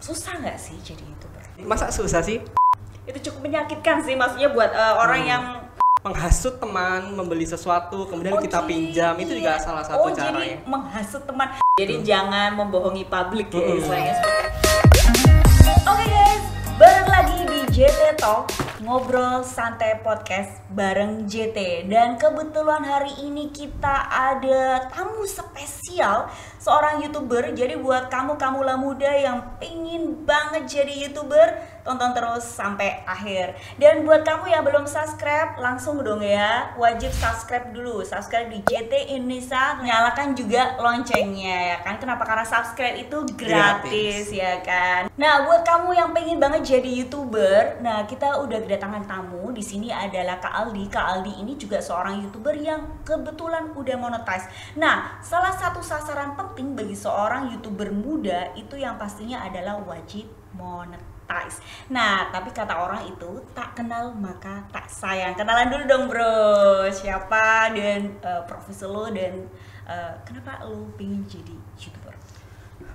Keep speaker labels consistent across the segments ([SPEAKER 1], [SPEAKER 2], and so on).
[SPEAKER 1] Susah nggak sih jadi YouTuber?
[SPEAKER 2] Masa susah sih?
[SPEAKER 1] Itu cukup menyakitkan sih, maksudnya buat orang yang
[SPEAKER 2] menghasut teman, membeli sesuatu, kemudian kita pinjam, itu juga salah satu caranya.
[SPEAKER 1] Jadi menghasut teman. Jadi jangan membohongi publik ya istilahnya. Oke guys, balik lagi di JT Talk, ngobrol santai podcast bareng JT. Dan kebetulan hari ini kita ada tamu spesial, seorang YouTuber. Jadi buat kamu-kamulah muda yang pengen banget jadi YouTuber, tonton terus sampai akhir. Dan buat kamu yang belum subscribe, langsung dong ya, wajib subscribe dulu. Subscribe di JT Indonesia, nyalakan juga loncengnya ya kan. Kenapa? Karena subscribe itu gratis ya kan. Nah, buat kamu yang pengen banget jadi YouTuber, nah kita udah kedatangan tamu. Di sini adalah Kak Aldi. Kak Aldi ini juga seorang YouTuber yang kebetulan udah monetize. Nah, salah satu sasaran penting bagi seorang YouTuber muda itu yang pastinya adalah wajib monetize. Nah, tapi kata orang itu tak kenal maka tak sayang. Kenalan dulu dong bro, siapa dan profesi lo dan kenapa lo pengen jadi YouTuber?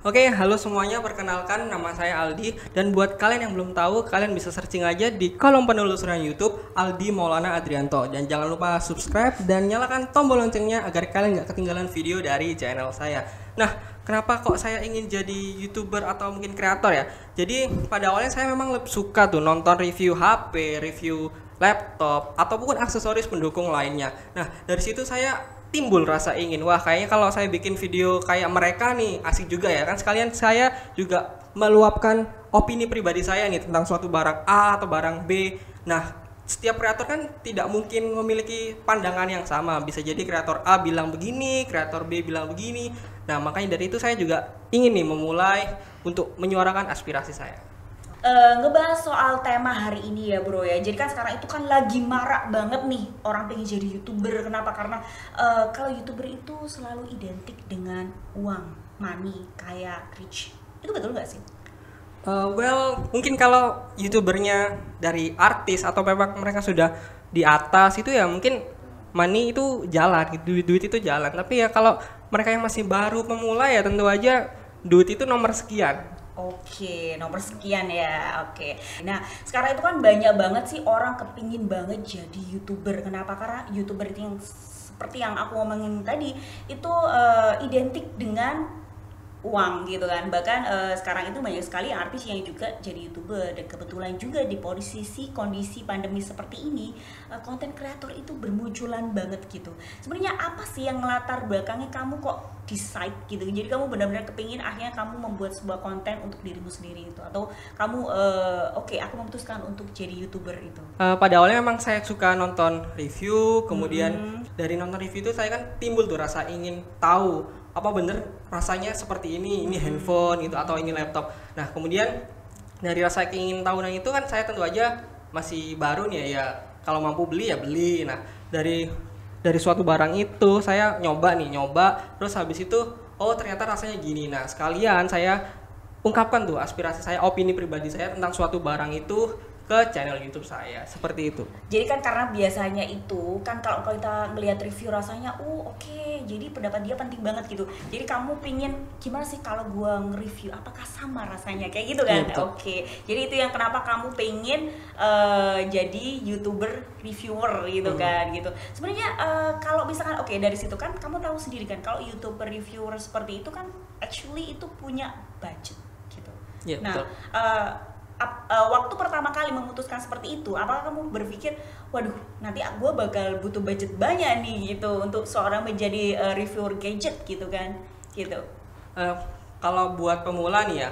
[SPEAKER 2] Oke, halo semuanya, perkenalkan nama saya Aldi. Dan buat kalian yang belum tahu, kalian bisa searching aja di kolom penelusuran YouTube Aldi Maulana Adrianto. Dan jangan lupa subscribe dan nyalakan tombol loncengnya agar kalian gak ketinggalan video dari channel saya. Nah, kenapa kok saya ingin jadi YouTuber atau mungkin kreator ya? Jadi pada awalnya saya memang lebih suka tuh nonton review HP, review laptop, ataupun aksesoris pendukung lainnya. Nah, dari situ saya timbul rasa ingin, wah kayaknya kalau saya bikin video kayak mereka nih asik juga ya kan. Sekalian saya juga meluapkan opini pribadi saya nih tentang suatu barang A atau barang B. Nah, setiap kreator kan tidak mungkin memiliki pandangan yang sama. Bisa jadi kreator A bilang begini, kreator B bilang begini. Nah, makanya dari itu saya juga ingin nih memulai untuk menyuarakan aspirasi saya.
[SPEAKER 1] Ngebahas soal tema hari ini ya bro ya. Jadi kan sekarang itu kan lagi marak banget nih orang pengen jadi YouTuber. Kenapa? Karena kalau YouTuber itu selalu identik dengan uang, money, kaya, rich. Itu betul nggak sih?
[SPEAKER 2] Well, mungkin kalau YouTubernya dari artis atau memang mereka sudah di atas itu ya mungkin money itu jalan, duit itu jalan. Tapi ya kalau mereka yang masih baru pemula ya tentu aja duit itu nomor sekian.
[SPEAKER 1] Oke, nomor sekian ya. Oke. Nah, sekarang itu kan banyak banget sih orang kepingin banget jadi YouTuber. Kenapa? Karena YouTuber itu yang seperti yang aku ngomongin tadi itu identik dengan uang gitu kan. Bahkan sekarang itu banyak sekali artis yang juga jadi YouTuber. Dan kebetulan juga di posisi kondisi pandemi seperti ini, konten kreator itu bermunculan banget gitu. Sebenarnya apa sih yang melatar belakangnya kamu kok decide gitu? Jadi kamu benar-benar kepingin akhirnya kamu membuat sebuah konten untuk dirimu sendiri itu, atau kamu oke, aku memutuskan untuk jadi YouTuber itu?
[SPEAKER 2] Pada awalnya memang saya suka nonton review, kemudian dari nonton review itu saya kan timbul tuh rasa ingin tahu apa bener rasanya seperti ini handphone gitu atau ini laptop. Nah, kemudian dari rasa ingin tahunan itu kan saya tentu aja masih baru nih ya, kalau mampu beli ya beli. Nah, dari suatu barang itu saya nyoba, terus habis itu oh ternyata rasanya gini. Nah, sekalian saya ungkapkan tuh aspirasi saya, opini pribadi saya tentang suatu barang itu ke channel YouTube saya, seperti itu.
[SPEAKER 1] Jadi kan karena biasanya itu kan kalau kita melihat review rasanya oke, jadi pendapat dia penting banget gitu. Jadi kamu pingin gimana sih kalau gua nge-review apakah sama rasanya kayak gitu kan? Oke. Jadi itu yang kenapa kamu pengen jadi YouTuber reviewer gitu kan gitu. Sebenarnya kalau misalkan dari situ kan kamu tahu sendiri kan kalau YouTuber reviewer seperti itu kan actually itu punya budget gitu.
[SPEAKER 2] Yeah,
[SPEAKER 1] nah, waktu pertama kali memutuskan seperti itu, apakah kamu berpikir, waduh, nanti gue bakal butuh budget banyak nih gitu untuk seorang menjadi reviewer gadget gitu kan, gitu?
[SPEAKER 2] Kalau buat pemula nih ya,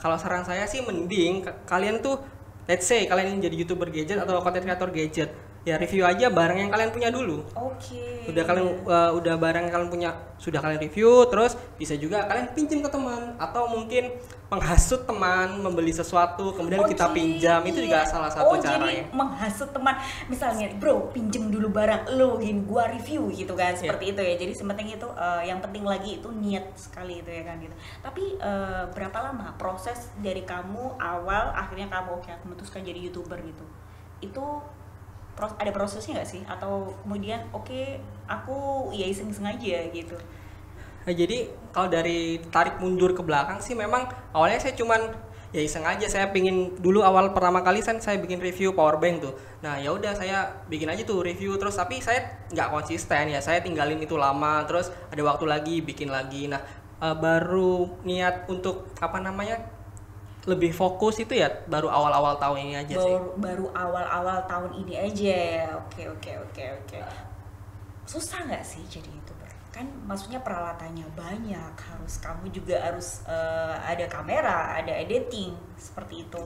[SPEAKER 2] kalau saran saya sih mending kalian tuh, let's say kalian ingin jadi YouTuber gadget atau content creator gadget, ya review aja barang yang kalian punya dulu.
[SPEAKER 1] Oke.
[SPEAKER 2] Udah barang yang kalian punya sudah kalian review, terus bisa juga kalian pinjam ke teman atau mungkin menghasut teman membeli sesuatu kemudian kita pinjam, itu juga salah satu caranya.
[SPEAKER 1] Jadi menghasut teman, misalnya bro pinjam dulu barang lo, gini gua review gitu kan, seperti itu ya. Jadi sepenting itu yang penting lagi itu niat sekali itu ya kan gitu. Tapi berapa lama proses dari kamu awal akhirnya kamu aku memutuskan jadi YouTuber gitu? Itu ada prosesnya nggak sih, atau kemudian aku ya iseng-iseng aja gitu?
[SPEAKER 2] Nah, jadi kalau dari tarik mundur ke belakang sih memang awalnya saya cuman ya iseng aja, saya pingin dulu awal pertama kali saya bikin review power bank tuh. Nah ya udah saya bikin aja tuh review terus, tapi saya nggak konsisten ya, saya tinggalin itu lama, terus ada waktu lagi bikin lagi. Nah baru niat untuk lebih fokus itu ya baru awal-awal tahun ini aja sih.
[SPEAKER 1] Baru awal-awal tahun ini aja ya. Oke. Susah nggak sih jadi YouTuber? Kan maksudnya peralatannya banyak, kamu juga harus ada kamera, ada editing seperti itu.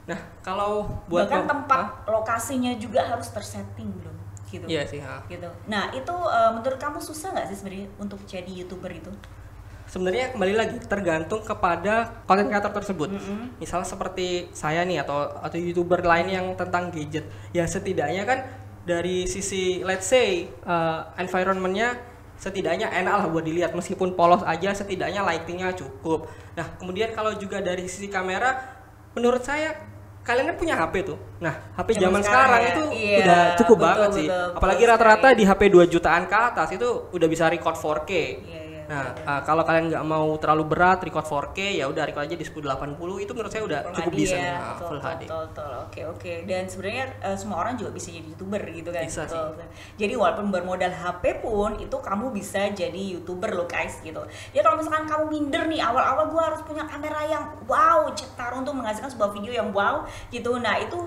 [SPEAKER 2] Nah kalau buat
[SPEAKER 1] bahkan tempat lokasinya juga harus tersetting belum gitu.
[SPEAKER 2] Iya sih.
[SPEAKER 1] Gitu. Nah itu menurut kamu susah nggak sih sebenarnya untuk jadi YouTuber itu?
[SPEAKER 2] Sebenarnya kembali lagi tergantung kepada konten creator tersebut. Misal seperti saya nih atau YouTuber lain yang tentang gadget, ya setidaknya kan dari sisi let's say environmentnya setidaknya enak lah buat dilihat, meskipun polos aja setidaknya lightingnya cukup. Nah kemudian kalau juga dari sisi kamera, menurut saya kalian kan punya HP tuh. Nah HP zaman sekarang
[SPEAKER 1] ya.
[SPEAKER 2] itu
[SPEAKER 1] Iya,
[SPEAKER 2] udah cukup banget sih.
[SPEAKER 1] betul,
[SPEAKER 2] Apalagi rata-rata di HP 2 jutaan ke atas itu udah bisa record 4K.
[SPEAKER 1] Iya.
[SPEAKER 2] Nah, kalau kalian nggak mau terlalu berat record 4K, ya udah record aja di 1080, itu menurut saya udah cukup bisa
[SPEAKER 1] ya,
[SPEAKER 2] full HD.
[SPEAKER 1] Betul. Oke. Dan sebenarnya semua orang juga bisa jadi YouTuber gitu kan.
[SPEAKER 2] Bisa sih.
[SPEAKER 1] Jadi walaupun bermodal HP pun itu kamu bisa jadi YouTuber loh guys gitu. Ya kalau misalkan kamu minder nih, awal-awal gua harus punya kamera yang wow, cetar untuk menghasilkan sebuah video yang wow gitu. Nah, itu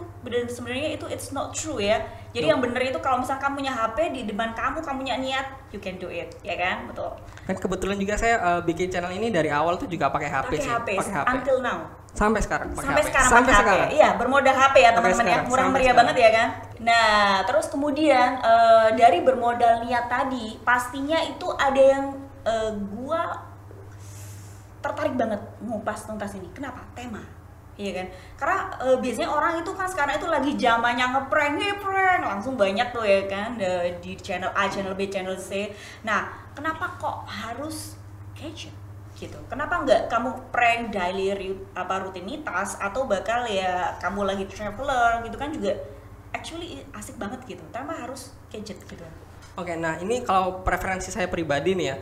[SPEAKER 1] sebenarnya itu it's not true ya. Jadi yang bener itu kalau misalkan kamu punya HP di depan kamu punya niat, you can do it, ya kan? Betul.
[SPEAKER 2] Kan kebetulan juga saya bikin channel ini dari awal tuh juga pakai HP sih. Pakai HP.
[SPEAKER 1] Until now.
[SPEAKER 2] Sampai sekarang pakai HP.
[SPEAKER 1] Sampai sekarang. Iya, bermodal HP ya teman-teman ya. Murah meriah banget ya kan. Nah, terus kemudian dari bermodal niat tadi, pastinya itu ada yang gua tertarik banget ngupas tuntas ini. Kenapa? Tema. Iya kan, karena biasanya orang itu kan sekarang itu lagi zamannya ngeprank langsung banyak tuh ya kan, di channel A, channel B, channel C. Nah, kenapa kok harus gadget gitu? Kenapa nggak kamu prank daily rutinitas atau bakal ya kamu lagi traveler gitu kan juga actually asik banget gitu, tanpa harus gadget gitu.
[SPEAKER 2] Oke, nah ini kalau preferensi saya pribadi nih ya,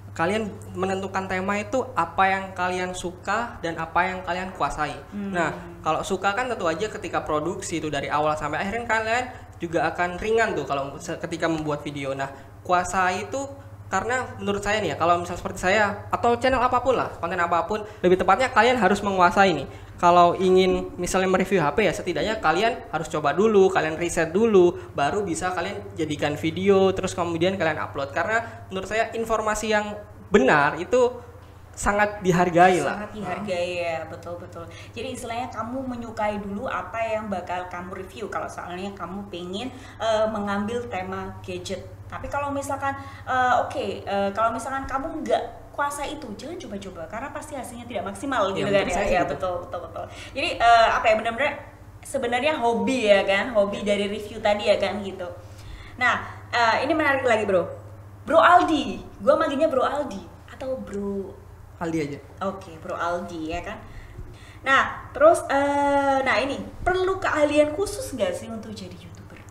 [SPEAKER 2] kalian menentukan tema itu apa yang kalian suka dan apa yang kalian kuasai. Nah, kalau suka kan tentu aja ketika produksi itu dari awal sampai akhir kan kalian juga akan ringan tuh kalau ketika membuat video. Nah, kuasai itu karena menurut saya nih ya, kalau misal seperti saya atau channel apapun lah, konten apapun, lebih tepatnya kalian harus menguasai nih. Kalau ingin misalnya mereview HP ya setidaknya kalian harus coba dulu, kalian riset dulu, baru bisa kalian jadikan video, terus kemudian kalian upload. Karena menurut saya informasi yang benar itu sangat dihargai lah.
[SPEAKER 1] Sangat dihargai ya, betul. Jadi istilahnya kamu menyukai dulu apa yang bakal kamu review. Kalau soalnya kamu pengen mengambil tema gadget. Tapi kalau misalkan kalau misalkan kamu nggak kuasa itu, jangan coba-coba karena pasti hasilnya tidak maksimal gitu kan ya. Betul. Jadi benar-benar sebenarnya hobi ya kan, hobi dari review tadi ya kan gitu. Nah, ini menarik lagi bro Aldi, gue manggilnya Bro Aldi atau Bro
[SPEAKER 2] Aldi aja.
[SPEAKER 1] Oke, Bro Aldi ya kan. Nah, terus ini perlu keahlian khusus nggak sih untuk jadi YouTuber?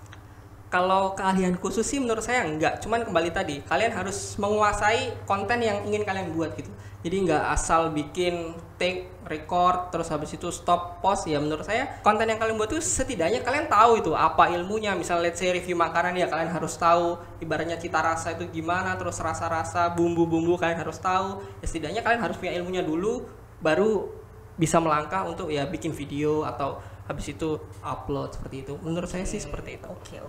[SPEAKER 2] Kalau keahlian khusus sih menurut saya enggak, cuman kembali tadi kalian harus menguasai konten yang ingin kalian buat gitu. Jadi nggak asal bikin take, record, terus habis itu stop, post. Ya menurut saya konten yang kalian buat itu setidaknya kalian tahu itu apa ilmunya. Misal let's say review makanan ya kalian harus tahu ibaratnya cita rasa itu gimana, terus rasa-rasa, bumbu-bumbu kalian harus tahu. Ya setidaknya kalian harus punya ilmunya dulu, baru bisa melangkah untuk ya bikin video atau habis itu upload seperti itu. Menurut saya sih seperti itu.
[SPEAKER 1] Oke.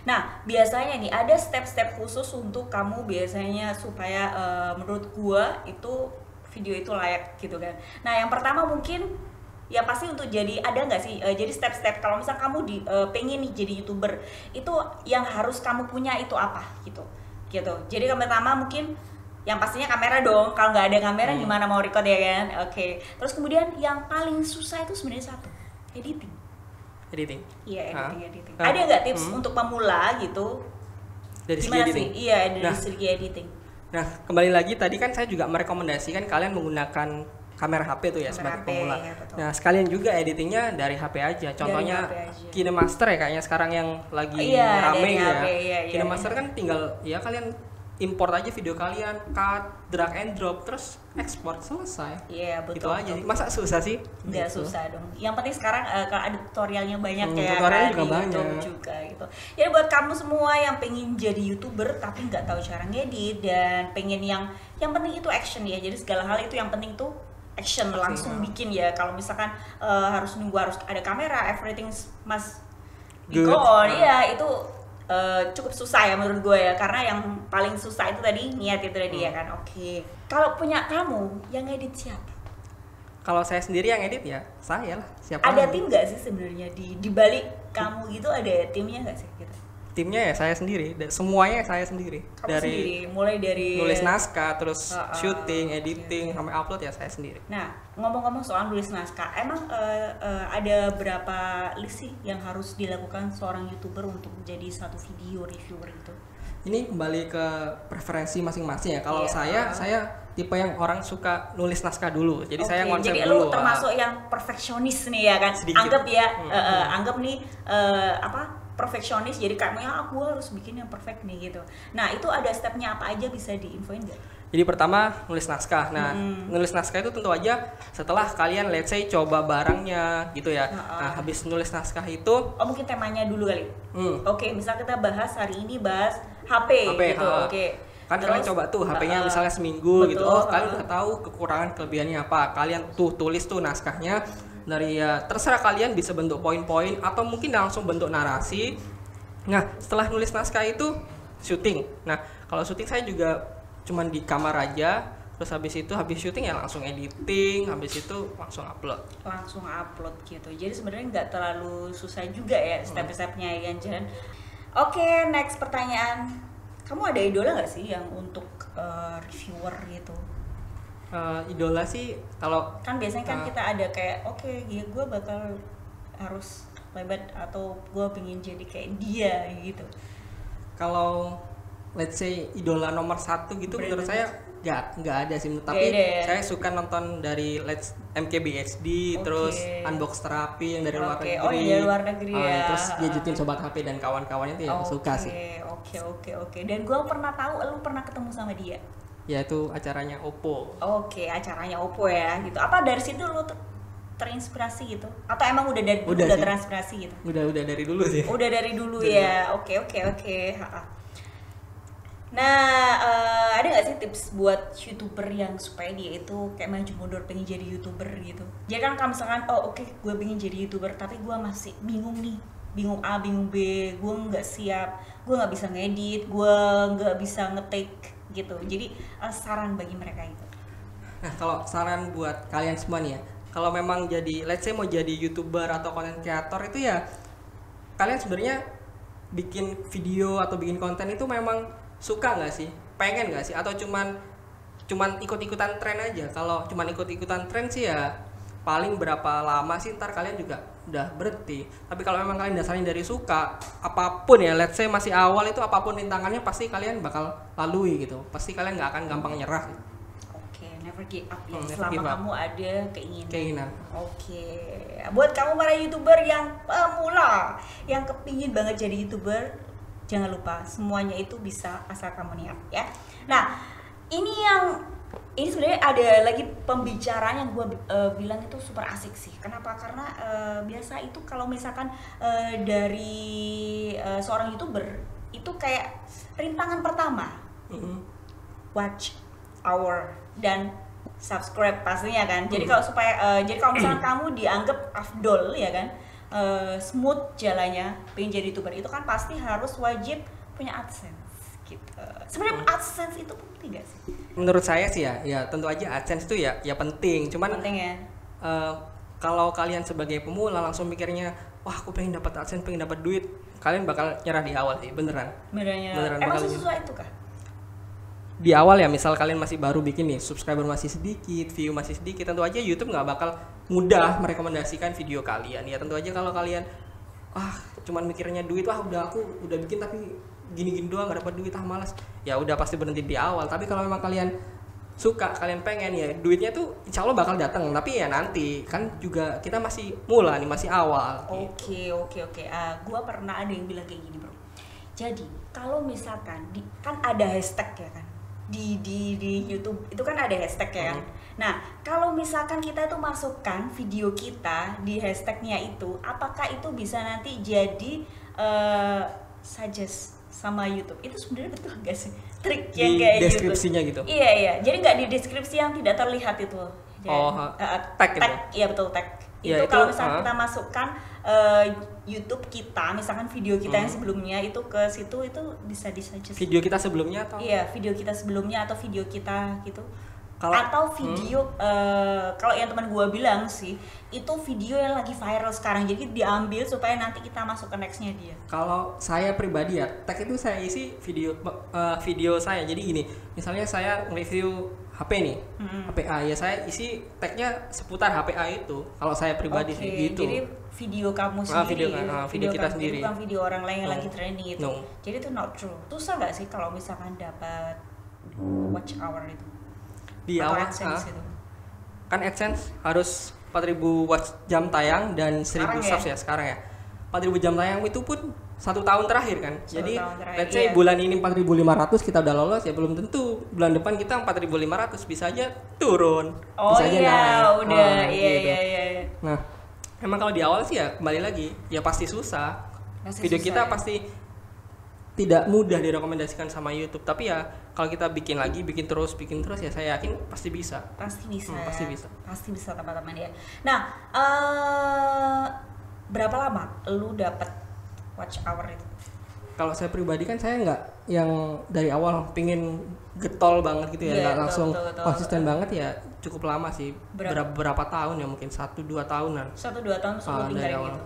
[SPEAKER 1] Nah, biasanya nih ada step-step khusus untuk kamu biasanya supaya menurut gua itu video itu layak gitu kan. Nah, yang pertama mungkin ya pasti untuk jadi ada nggak sih jadi step-step kalau misal kamu pengen nih jadi YouTuber itu yang harus kamu punya itu apa gitu. Jadi yang pertama mungkin yang pastinya kamera dong. Kalau nggak ada kamera gimana mau record ya kan? Oke. Terus kemudian yang paling susah itu sebenarnya satu, editing. Iya, editing. Ada nggak tips untuk pemula gitu?
[SPEAKER 2] Dari segi
[SPEAKER 1] gimana
[SPEAKER 2] editing?
[SPEAKER 1] Sih? Iya, dari segi editing.
[SPEAKER 2] Nah, kembali lagi tadi kan saya juga merekomendasikan kalian menggunakan kamera HP tuh ya sebagai pemula.
[SPEAKER 1] Ya,
[SPEAKER 2] nah, sekalian juga editingnya dari HP aja. Contohnya KineMaster ya kayaknya sekarang yang lagi rame ya.
[SPEAKER 1] Iya,
[SPEAKER 2] KineMaster kan tinggal ya kalian import aja video kalian, cut, drag and drop, terus ekspor, selesai.
[SPEAKER 1] Iya, betul.
[SPEAKER 2] Gitu aja. Masa susah sih?
[SPEAKER 1] Nggak
[SPEAKER 2] gitu.
[SPEAKER 1] susah dong. Yang penting sekarang kalau ada tutorialnya banyak ya
[SPEAKER 2] tutorialnya
[SPEAKER 1] kan
[SPEAKER 2] juga
[SPEAKER 1] di
[SPEAKER 2] banyak.
[SPEAKER 1] YouTube juga gitu. Jadi buat kamu semua yang pengen jadi YouTuber tapi nggak tahu cara ngedit dan pengen yang penting itu action ya. Jadi segala hal itu yang penting tuh action, langsung bikin ya. Kalau misalkan harus ada kamera, everything must be
[SPEAKER 2] Good.
[SPEAKER 1] on. Iya, itu cukup susah ya menurut gue ya, karena yang paling susah itu tadi niat itu tadi ya kan. Oke. Kalau punya kamu yang ngedit siapa?
[SPEAKER 2] Kalau saya sendiri yang edit ya saya lah. Siapa
[SPEAKER 1] Ada
[SPEAKER 2] lagi?
[SPEAKER 1] tim nggak sih sebenarnya di balik kamu gitu, ada timnya nggak sih gitu?
[SPEAKER 2] Timnya ya saya sendiri, semuanya saya sendiri.
[SPEAKER 1] Kamu sendiri, mulai dari
[SPEAKER 2] nulis naskah, terus syuting,
[SPEAKER 1] oke,
[SPEAKER 2] editing, sampai upload ya saya sendiri.
[SPEAKER 1] Nah, ngomong-ngomong soal nulis naskah, emang ada berapa list sih yang harus dilakukan seorang YouTuber untuk menjadi satu video reviewer itu?
[SPEAKER 2] Ini kembali ke preferensi masing-masing ya. Kalau
[SPEAKER 1] Iya.
[SPEAKER 2] saya tipe yang orang suka nulis naskah dulu. Jadi saya konsep
[SPEAKER 1] jadi
[SPEAKER 2] dulu.
[SPEAKER 1] lu termasuk yang perfeksionis nih ya kan?
[SPEAKER 2] Sedikit.
[SPEAKER 1] Anggap ya, anggap nih perfeksionis. Jadi kamu aku harus bikin yang perfect nih gitu. Nah, itu ada stepnya apa aja, bisa diinfoin nggak?
[SPEAKER 2] Jadi pertama nulis naskah. Nah, nulis naskah itu tentu aja setelah kalian let's say coba barangnya gitu ya. Nah, habis nulis naskah itu
[SPEAKER 1] mungkin temanya dulu kali. Oke, misal kita bahas hari ini bahas HP gitu. Oke.
[SPEAKER 2] Kan kalian coba tuh HP-nya misalnya seminggu
[SPEAKER 1] betul,
[SPEAKER 2] gitu. Oh, kalian udah tahu kekurangan kelebihannya apa. Kalian tuh tulis tuh naskahnya dari ya terserah kalian, bisa bentuk poin-poin atau mungkin langsung bentuk narasi. Nah, setelah nulis naskah itu syuting. Nah, kalau syuting saya juga cuman di kamar aja. Terus habis syuting ya langsung editing, habis itu langsung upload.
[SPEAKER 1] Langsung upload gitu. Jadi sebenarnya nggak terlalu susah juga ya step-stepnya ya kan. Oke, next pertanyaan. Kamu ada idola nggak sih yang untuk reviewer gitu?
[SPEAKER 2] Idola sih kalau
[SPEAKER 1] Kan biasanya kan kita ada kayak ya gue bakal harus lebat atau gue pengen jadi kayak dia gitu.
[SPEAKER 2] kalau let's say idola nomor 1 gitu, menurut saya nggak ada sih, tapi saya suka nonton dari MKBHD, terus Unbox Terapi yang dari luar negeri.
[SPEAKER 1] Oh iya, luar negeri ya.
[SPEAKER 2] Terus Gadgetin Sobat HP dan kawan-kawannya itu yang suka sih.
[SPEAKER 1] Oke. Dan gue pernah tahu lu pernah ketemu sama dia.
[SPEAKER 2] Ya itu acaranya Oppo.
[SPEAKER 1] Oke, acaranya Oppo ya gitu. Apa dari situ lu terinspirasi gitu? Atau emang udah dari dulu udah terinspirasi gitu?
[SPEAKER 2] Udah dari dulu sih.
[SPEAKER 1] Udah dari dulu ya. Oke. Nah, ada nggak sih tips buat YouTuber yang supaya dia itu kayak maju mundur pengen jadi YouTuber gitu? Jadi kan kalau misalkan gue pengen jadi YouTuber tapi gue masih bingung nih, bingung A, bingung B, gue nggak siap, gue nggak bisa ngedit, gue nggak bisa nge-take gitu. Jadi saran bagi mereka itu.
[SPEAKER 2] Nah, kalau saran buat kalian semua nih ya, kalau memang jadi let's say mau jadi YouTuber atau content creator itu ya, kalian sebenarnya bikin video atau bikin konten itu memang suka nggak sih, pengen nggak sih, atau cuman ikut-ikutan tren aja? Kalau cuman ikut-ikutan tren sih ya paling berapa lama sih ntar kalian juga udah berhenti. Tapi kalau memang kalian dasarnya dari suka, apapun ya, let's say masih awal itu apapun rintangannya pasti kalian bakal lalui gitu. Pasti kalian nggak akan gampang nyerah.
[SPEAKER 1] Oke, never give up ya.
[SPEAKER 2] Never
[SPEAKER 1] Selama
[SPEAKER 2] give up.
[SPEAKER 1] kamu ada keinginan.
[SPEAKER 2] Oke.
[SPEAKER 1] Buat kamu para YouTuber yang pemula, yang kepingin banget jadi YouTuber, jangan lupa semuanya itu bisa asal kamu niat ya. Nah, ini sebenarnya ada lagi pembicaraan yang gue bilang itu super asik sih. Kenapa? Karena biasa itu kalau misalkan dari seorang YouTuber itu kayak rintangan pertama, watch hour dan subscribe pastinya kan. Jadi kalau jadi kalau misalkan kamu dianggap afdol ya kan, smooth jalannya pengen jadi YouTuber itu kan pasti harus wajib punya AdSense gitu. Sebenarnya AdSense itu penting gak sih?
[SPEAKER 2] Menurut saya sih ya tentu aja AdSense itu ya penting. Cuman
[SPEAKER 1] penting ya.
[SPEAKER 2] Kalau kalian sebagai pemula langsung mikirnya, wah aku pengen dapat AdSense, pengen dapat duit, kalian bakal nyerah di awal sih, beneran.
[SPEAKER 1] Emang susah itu kah?
[SPEAKER 2] Di awal ya, misal kalian masih baru bikin nih, subscriber masih sedikit, view masih sedikit, tentu aja YouTube nggak bakal mudah merekomendasikan video kalian. Ya tentu aja kalau kalian cuman mikirnya duit, aku udah bikin tapi gini-gini doang nggak dapat duit, malas. Ya udah pasti berhenti di awal. Tapi kalau memang kalian suka, kalian pengen, ya duitnya tuh insya Allah bakal datang. Tapi ya nanti kan juga kita masih masih awal.
[SPEAKER 1] Oke. Gua pernah ada yang bilang kayak gini bro. Jadi kalau misalkan kan ada hashtag ya kan di YouTube itu kan ada hashtag ya kan. Nah kalau misalkan kita itu masukkan video kita di hashtagnya itu, apakah itu bisa nanti jadi suggest sama YouTube? Itu sebenarnya betul nggak sih trik yang kayak
[SPEAKER 2] di deskripsinya gitu?
[SPEAKER 1] Iya, jadi nggak di deskripsi yang tidak terlihat itu.
[SPEAKER 2] Tag gitu?
[SPEAKER 1] Iya betul, tag.
[SPEAKER 2] Ya,
[SPEAKER 1] itu kalau misalkan kita masukkan YouTube kita, misalkan video kita yang sebelumnya itu ke situ, itu bisa disuggest.
[SPEAKER 2] Video kita sebelumnya atau?
[SPEAKER 1] Iya, video kita sebelumnya atau video kita gitu.
[SPEAKER 2] Kalau
[SPEAKER 1] atau video kalau yang teman gua bilang sih itu video yang lagi viral sekarang, jadi diambil supaya nanti kita masuk ke nextnya dia.
[SPEAKER 2] Kalau saya pribadi ya, tag itu saya isi video saya. Jadi gini, misalnya saya review HP nih, HP A, ya saya isi tagnya seputar HP A itu. Kalau saya pribadi sih gitu.
[SPEAKER 1] Jadi video kamu sendiri,
[SPEAKER 2] video kita sendiri,
[SPEAKER 1] bukan video orang lain yang lagi trending itu. Jadi itu not true. Susah nggak sih kalau misalkan dapat watch hour itu?
[SPEAKER 2] Di awal kan AdSense harus 4.000 watch jam tayang dan 1.000 subs ya sekarang ya. 4.000 jam tayang itu pun 1 tahun terakhir kan. Jadi let's say bulan ini 4.500 kita udah lolos, ya belum tentu bulan depan kita 4.500, bisa aja turun. Bisa aja naik.
[SPEAKER 1] Udah
[SPEAKER 2] gitu.
[SPEAKER 1] Iya.
[SPEAKER 2] Nah, emang kalau di awal sih ya kembali lagi ya pasti susah. Video susah, kita ya? Pasti tidak mudah direkomendasikan sama YouTube, tapi ya kalau kita bikin terus ya saya yakin pasti bisa.
[SPEAKER 1] Pasti bisa teman-teman ya. Nah, berapa lama lu dapat watch hour itu?
[SPEAKER 2] Kalau saya pribadi kan saya nggak yang dari awal pingin getol banget gitu ya, nggak langsung konsisten banget ya, cukup lama sih. Berapa tahun ya, mungkin 1-2 tahunan.
[SPEAKER 1] 1-2 tahun sebelum tinggalin gitu.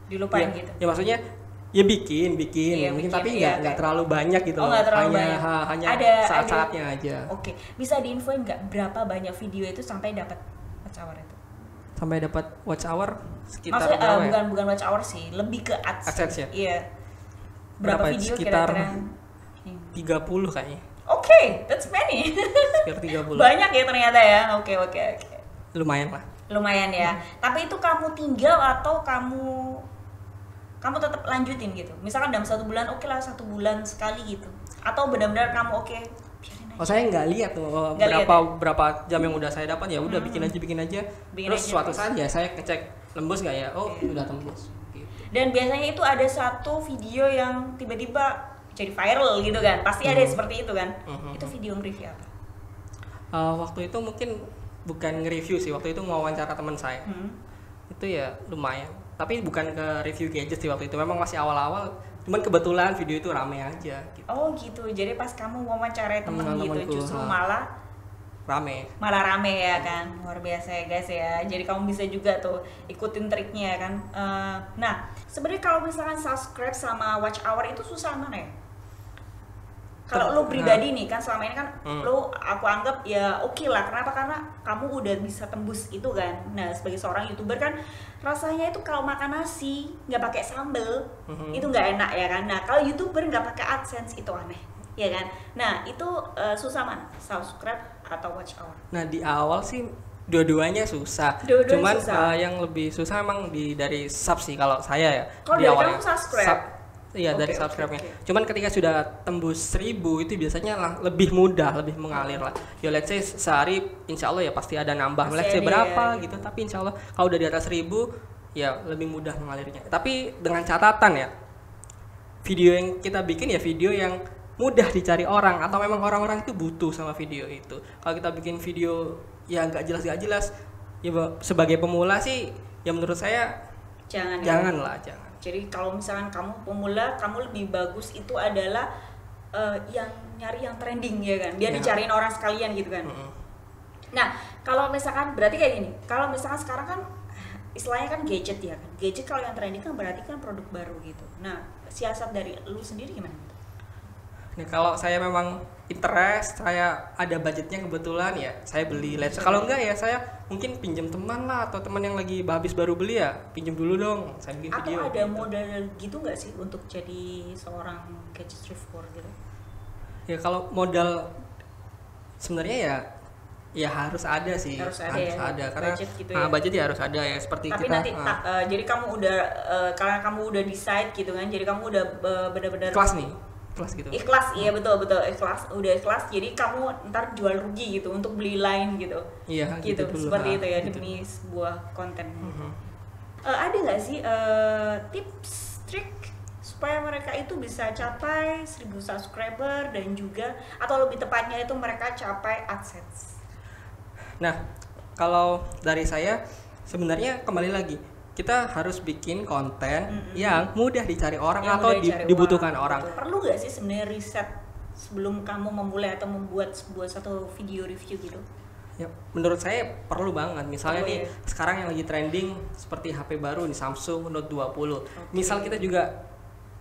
[SPEAKER 1] Dilupain gitu.
[SPEAKER 2] Ya maksudnya ya bikin mungkin tapi nggak terlalu banyak gitu loh. Hanya ada saat-saatnya aja.
[SPEAKER 1] Oke, bisa diinfoin nggak berapa banyak video itu sampai dapat watch hour itu?
[SPEAKER 2] Sampai dapat watch hour sekitar
[SPEAKER 1] maksudnya bukan watch hour sih, lebih ke AdSense
[SPEAKER 2] ya.
[SPEAKER 1] Iya. Berapa video
[SPEAKER 2] sekitar kira-kira 30 kayaknya.
[SPEAKER 1] Oke, that's many.
[SPEAKER 2] Sekitar 30.
[SPEAKER 1] Banyak ya ternyata ya. Oke.
[SPEAKER 2] Lumayan lah.
[SPEAKER 1] Lumayan ya. Tapi itu kamu tinggal atau kamu tetap lanjutin gitu? Misalkan dalam 1 bulan, oke lah 1 bulan sekali gitu. Atau benar-benar kamu biarin aja.
[SPEAKER 2] Saya nggak lihat berapa jam yang udah saya dapat, ya udah bikin aja. Terus suatu saat ya saya ngecek tembus nggak ya? Udah tembus. Gitu.
[SPEAKER 1] Dan biasanya itu ada satu video yang tiba-tiba jadi viral gitu kan? Pasti ada seperti itu kan? Itu video nge-review apa?
[SPEAKER 2] Waktu itu mungkin bukan nge-review sih, waktu itu ngawancara teman saya. Itu ya lumayan. Tapi bukan ke review gadget sih waktu itu, memang masih awal-awal, cuman kebetulan video itu rame aja gitu.
[SPEAKER 1] Oh gitu, jadi pas kamu wawancara temen gitu justru malah
[SPEAKER 2] rame
[SPEAKER 1] ya kan. Luar biasa ya guys ya, jadi kamu bisa juga tuh ikutin triknya ya kan. Nah sebenarnya kalau misalkan subscribe sama watch hour itu susah mana ya? Kalau lu pribadi nih kan selama ini kan lu aku anggap ya oke lah. Kenapa? Karena kamu udah bisa tembus itu kan. Nah sebagai seorang YouTuber kan rasanya itu kalau makan nasi nggak pakai sambel itu nggak enak ya kan. Nah kalau YouTuber nggak pakai AdSense itu aneh ya kan. Nah itu susah mana? Subscribe atau watch hour? Nah
[SPEAKER 2] di awal sih dua-duanya susah. Cuman yang lebih susah emang dari sub sih kalau saya ya.
[SPEAKER 1] Kalau dari kamu subscribe?
[SPEAKER 2] Iya dari subscribe-nya. Cuman ketika sudah tembus 1.000 itu biasanya lebih mudah, lebih mengalir lah. Ya let's say sehari insya Allah ya pasti ada nambah. Let's say berapa gitu. Tapi insya Allah kalau udah di atas 1.000 ya lebih mudah mengalirnya. Tapi dengan catatan ya, video yang kita bikin ya video yang mudah dicari orang, atau memang orang-orang itu butuh sama video itu. Kalau kita bikin video yang nggak jelas ya sebagai pemula sih ya menurut saya janganlah.
[SPEAKER 1] Jadi kalau misalkan kamu pemula, kamu lebih bagus itu adalah yang nyari yang trending ya kan, biar dicariin orang sekalian gitu kan. Nah kalau misalkan berarti kayak gini, kalau misalkan sekarang kan istilahnya kan gadget ya kan, gadget kalau yang trending kan berarti kan produk baru gitu. Nah siasat dari lu sendiri gimana?
[SPEAKER 2] Nah kalau saya memang interest, saya ada budgetnya kebetulan ya saya beli lens. Kalau enggak ya saya mungkin pinjam teman lah, atau teman yang lagi habis baru beli ya pinjam dulu dong, saya bikin video.
[SPEAKER 1] Atau ada gitu. Modal gitu nggak sih untuk jadi seorang gadget reviewer gitu?
[SPEAKER 2] Ya kalau modal sebenarnya ya harus ada sih, harus ada karena budget gitu ya? Budget ya harus ada ya seperti
[SPEAKER 1] tapi
[SPEAKER 2] kita.
[SPEAKER 1] Tapi nanti jadi kamu udah karena kamu udah decide gitu kan, jadi kamu udah benar-benar
[SPEAKER 2] kelas nih. ikhlas gitu.
[SPEAKER 1] Ikhlas, iya betul ikhlas, udah ikhlas. Jadi kamu ntar jual rugi gitu untuk beli lain gitu.
[SPEAKER 2] Iya,
[SPEAKER 1] gitu
[SPEAKER 2] dulu.
[SPEAKER 1] seperti itu ya
[SPEAKER 2] gitu.
[SPEAKER 1] demi sebuah konten. Ada nggak sih tips trik supaya mereka itu bisa capai 1000 subscriber dan juga atau lebih tepatnya itu mereka capai AdSense?
[SPEAKER 2] Nah, kalau dari saya sebenarnya kembali lagi kita harus bikin konten yang mudah dicari orang
[SPEAKER 1] Yang
[SPEAKER 2] atau
[SPEAKER 1] mudah dicari
[SPEAKER 2] dibutuhkan orang.
[SPEAKER 1] Betul. Perlu nggak sih sebenarnya riset sebelum kamu memulai atau membuat satu video review gitu?
[SPEAKER 2] Ya, menurut saya perlu banget. Misalnya
[SPEAKER 1] Perlu,
[SPEAKER 2] nih,
[SPEAKER 1] ya?
[SPEAKER 2] sekarang yang lagi trending seperti HP baru nih Samsung Note 20. Misal kita juga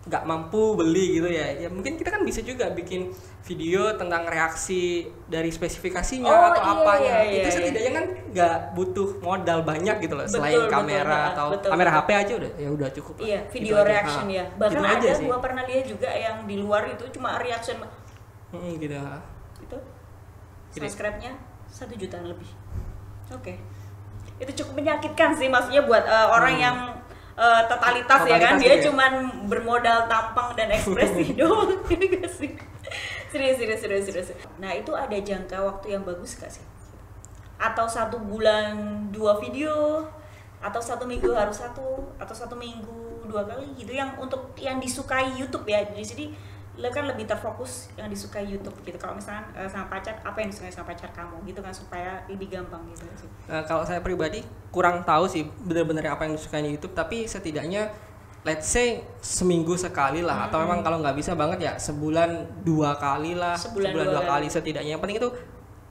[SPEAKER 2] nggak mampu beli gitu ya mungkin kita kan bisa juga bikin video tentang reaksi dari spesifikasinya atau apanya. Itu setidaknya kan nggak butuh modal banyak gitu loh, selain kamera atau kamera HP aja udah cukup.
[SPEAKER 1] Iya, video
[SPEAKER 2] gitu
[SPEAKER 1] reaction
[SPEAKER 2] aja.
[SPEAKER 1] ya. Bahkan
[SPEAKER 2] gitu
[SPEAKER 1] ada
[SPEAKER 2] aja
[SPEAKER 1] gua pernah lihat juga yang di luar itu cuma reaction
[SPEAKER 2] gitu.
[SPEAKER 1] itu subscribe-nya 1 jutaan lebih. Oke. Itu cukup menyakitkan sih, maksudnya buat orang yang totalitas ya kan, dia
[SPEAKER 2] gitu ya?
[SPEAKER 1] cuman bermodal tampang dan ekspresi doang. Gitu gak sih? Serius. Nah itu ada jangka waktu yang bagus gak sih? Atau 1 bulan 2 video, atau 1 minggu harus 1, atau 1 minggu 2 kali gitu, yang untuk yang disukai YouTube ya. Di sini lo kan lebih terfokus yang disukai YouTube gitu. Kalau misalnya sama pacar, apa yang disukai sama pacar kamu gitu kan, supaya lebih gampang gitu sih.
[SPEAKER 2] Kalau saya pribadi kurang tahu sih benar-benar apa yang disukai di YouTube, tapi setidaknya let's say seminggu sekali lah, atau memang kalau nggak bisa banget ya sebulan 2 kali lah, sebulan 2 kali setidaknya. Yang penting itu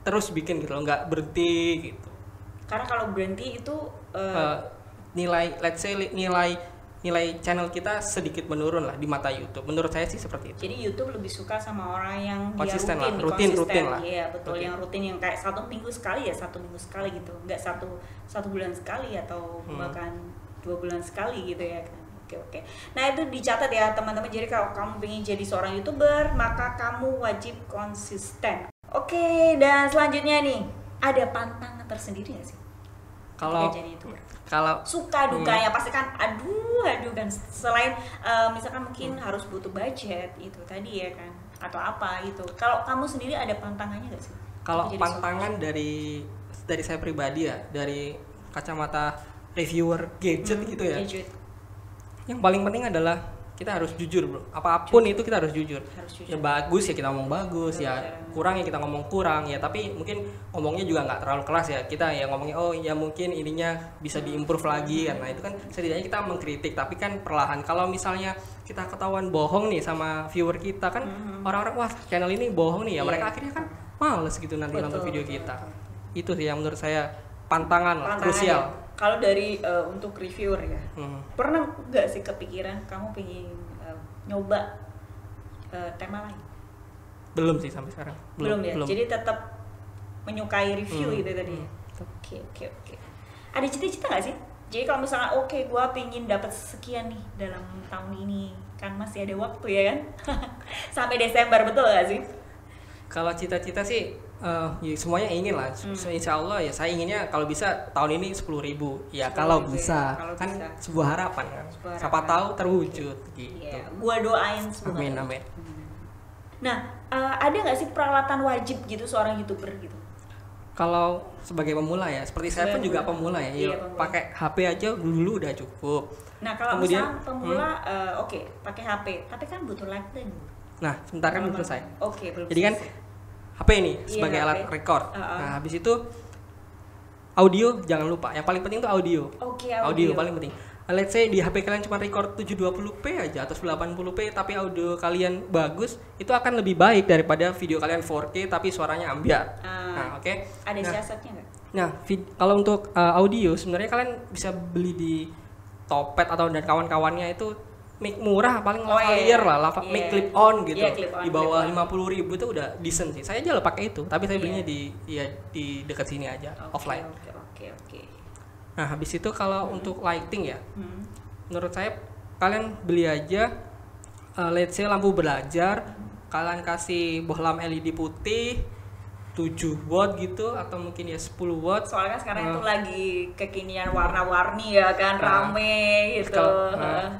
[SPEAKER 2] terus bikin gitu loh, nggak berhenti gitu.
[SPEAKER 1] Karena kalau berhenti itu
[SPEAKER 2] nilai let's say nilai channel kita sedikit menurun lah di mata YouTube. Menurut saya sih seperti itu.
[SPEAKER 1] Jadi YouTube lebih suka sama orang yang
[SPEAKER 2] konsisten
[SPEAKER 1] dia
[SPEAKER 2] rutin lah.
[SPEAKER 1] Iya betul, yang rutin, yang kayak 1 minggu sekali ya 1 minggu sekali gitu, nggak satu bulan sekali atau bahkan 2 bulan sekali gitu ya kan. Oke. Nah itu dicatat ya teman-teman. Jadi kalau kamu ingin jadi seorang YouTuber, maka kamu wajib konsisten. Oke, dan selanjutnya nih, ada pantangan tersendiri nggak sih?
[SPEAKER 2] Kalau
[SPEAKER 1] suka dukanya pasti kan aduh kan, selain misalkan mungkin harus butuh budget itu tadi ya kan, atau apa gitu. Kalau kamu sendiri ada pantangannya nggak sih?
[SPEAKER 2] Kalau pantangan dari saya pribadi ya, dari kacamata reviewer gadget gitu ya.
[SPEAKER 1] Gadget.
[SPEAKER 2] Yang paling penting adalah kita harus jujur bro, apapun itu kita harus jujur. Ya bagus ya kita ngomong bagus, ya kurang ya kita ngomong kurang ya, tapi mungkin ngomongnya juga nggak terlalu keras ya, kita ya ngomongnya oh ya mungkin ininya bisa diimprove lagi kan. Nah itu kan setidaknya kita mengkritik, tapi kan perlahan. Kalau misalnya kita ketahuan bohong nih sama viewer kita kan, orang-orang wah channel ini bohong nih ya, mereka akhirnya kan males gitu nanti nonton video kita. Itu sih yang menurut saya pantangan krusial.
[SPEAKER 1] Kalau dari untuk reviewer ya, pernah nggak sih kepikiran kamu pengen nyoba tema lain?
[SPEAKER 2] Belum sih sampai sekarang.
[SPEAKER 1] Belum ya. Jadi tetap menyukai review gitu tadi. Oke. Ada cita-cita nggak sih? Jadi kalau misalnya gua pengen dapat sekian nih dalam tahun ini, kan masih ada waktu ya kan? Sampai Desember, betul nggak sih?
[SPEAKER 2] Kalau cita-cita sih ya semuanya ingin lah. Insya Allah ya saya inginnya kalau bisa tahun ini 10.000 ya, kalau bisa kan bisa. Sebuah harapan kan, siapa tahu terwujud gitu.
[SPEAKER 1] Yeah, gua doain semoga.
[SPEAKER 2] Amin.
[SPEAKER 1] Nah ada nggak sih peralatan wajib gitu seorang YouTuber gitu?
[SPEAKER 2] Kalau sebagai pemula ya, seperti saya pun juga pemula ya, iya, pakai HP aja dulu udah cukup.
[SPEAKER 1] Nah kalau kemudian pemula pakai HP, tapi kan butuh lighting.
[SPEAKER 2] Nah sebentar kan belum selesai.
[SPEAKER 1] Belum.
[SPEAKER 2] Jadi kan HP ini sebagai alat record. Nah, habis itu audio jangan lupa. Yang paling penting itu audio. Audio paling penting. Let's say di HP kalian cuma record 720p aja atau 1080p, tapi audio kalian bagus, itu akan lebih baik daripada video kalian 4K tapi suaranya ambiar. Nah, oke.
[SPEAKER 1] Ada siasatnya nggak?
[SPEAKER 2] Nah, kalau untuk audio sebenarnya kalian bisa beli di Topet atau dan kawan-kawannya itu mic murah, paling lavalier lah, mic clip on gitu. Di bawah 50.000 itu udah decent sih. Saya aja pakai itu, tapi saya belinya di dekat sini aja, offline.
[SPEAKER 1] Oke.
[SPEAKER 2] Nah, habis itu kalau untuk lighting ya, menurut saya kalian beli aja let's say lampu belajar, kalian kasih bohlam LED putih, 7 watt gitu atau mungkin ya 10 watt.
[SPEAKER 1] Soalnya kan sekarang itu lagi kekinian warna-warni ya kan, rame gitu.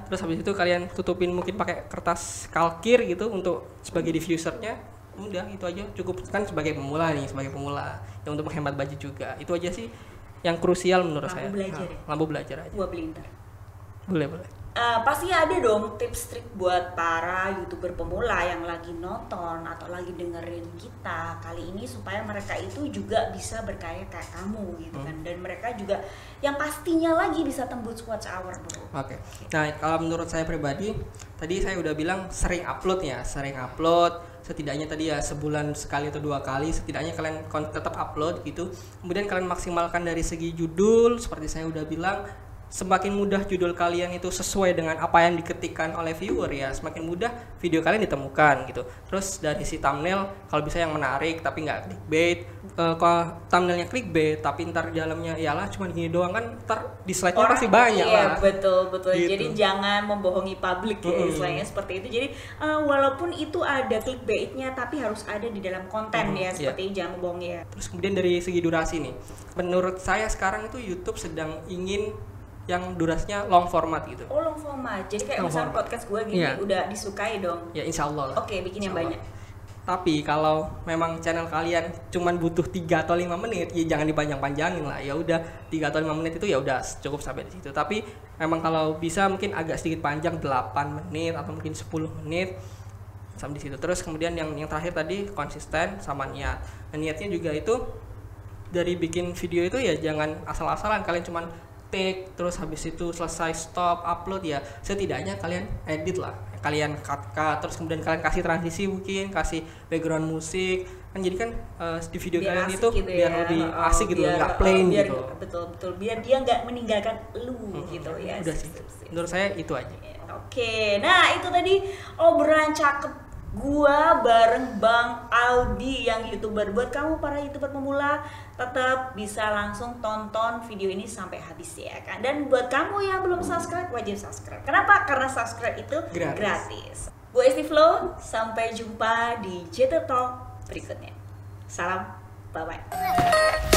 [SPEAKER 2] Terus habis itu kalian tutupin mungkin pakai kertas kalkir gitu untuk sebagai diffusernya. Udah itu aja cukup, kan sebagai pemula ya untuk menghemat budget juga. Itu aja sih yang krusial menurut saya. Lampu belajar aja.
[SPEAKER 1] Gua beli ntar.
[SPEAKER 2] Boleh.
[SPEAKER 1] Pasti ada dong tips trik buat para YouTuber pemula yang lagi nonton atau lagi dengerin kita kali ini supaya mereka itu juga bisa berkarya kayak kamu gitu kan, dan mereka juga yang pastinya lagi bisa tembus watch hour, bro.
[SPEAKER 2] Oke. Nah, kalau menurut saya pribadi, tadi saya udah bilang sering upload. Setidaknya tadi ya sebulan sekali atau 2 kali, setidaknya kalian tetap upload gitu. Kemudian kalian maksimalkan dari segi judul, seperti saya udah bilang. Semakin mudah judul kalian itu sesuai dengan apa yang diketikkan oleh viewer ya, semakin mudah video kalian ditemukan gitu. Terus dari si thumbnail, kalau bisa yang menarik tapi nggak clickbait. Kalau thumbnailnya clickbait tapi ntar di dalamnya iyalah cuma gini doang, kan ntar dislike-nya pasti banyak lah.
[SPEAKER 1] Betul gitu. Jadi jangan membohongi publik ya, istilahnya seperti itu. Jadi walaupun itu ada clickbaitnya tapi harus ada di dalam konten ya, seperti jangan membohongi ya.
[SPEAKER 2] Terus kemudian dari segi durasi nih, menurut saya sekarang itu YouTube sedang ingin yang durasinya long format gitu.
[SPEAKER 1] Oh, long format. Jadi kayak misalnya podcast gue gini udah disukai dong.
[SPEAKER 2] Ya insya Allah lah.
[SPEAKER 1] Oke, bikin yang banyak.
[SPEAKER 2] Tapi kalau memang channel kalian cuman butuh 3 atau 5 menit, ya jangan dipanjang-panjangin lah. Ya udah 3 atau 5 menit itu ya udah cukup sampai di situ. Tapi memang kalau bisa mungkin agak sedikit panjang, 8 menit atau mungkin 10 menit sampai di situ. Terus kemudian yang terakhir tadi konsisten sama niat. Dan niatnya juga itu dari bikin video itu ya jangan asal-asalan kalian cuman take terus habis itu selesai stop upload ya, setidaknya kalian edit lah, kalian cut terus kemudian kalian kasih transisi, mungkin kasih background musik kan, jadi kan di video kalian itu gitu biar lebih asik gitu, nggak plain gitu.
[SPEAKER 1] Betul biar dia nggak meninggalkan lu gitu ya.
[SPEAKER 2] Udah sih menurut saya itu aja.
[SPEAKER 1] Oke, nah itu tadi obrolan cakep gua bareng Bang Aldi yang YouTuber. Buat kamu para YouTuber pemula, tetap bisa langsung tonton video ini sampai habis ya kan. Dan buat kamu yang belum subscribe, wajib subscribe. Kenapa? Karena subscribe itu gratis. Gue Esti Flo, sampai jumpa di JT Talk berikutnya. Salam, bye-bye.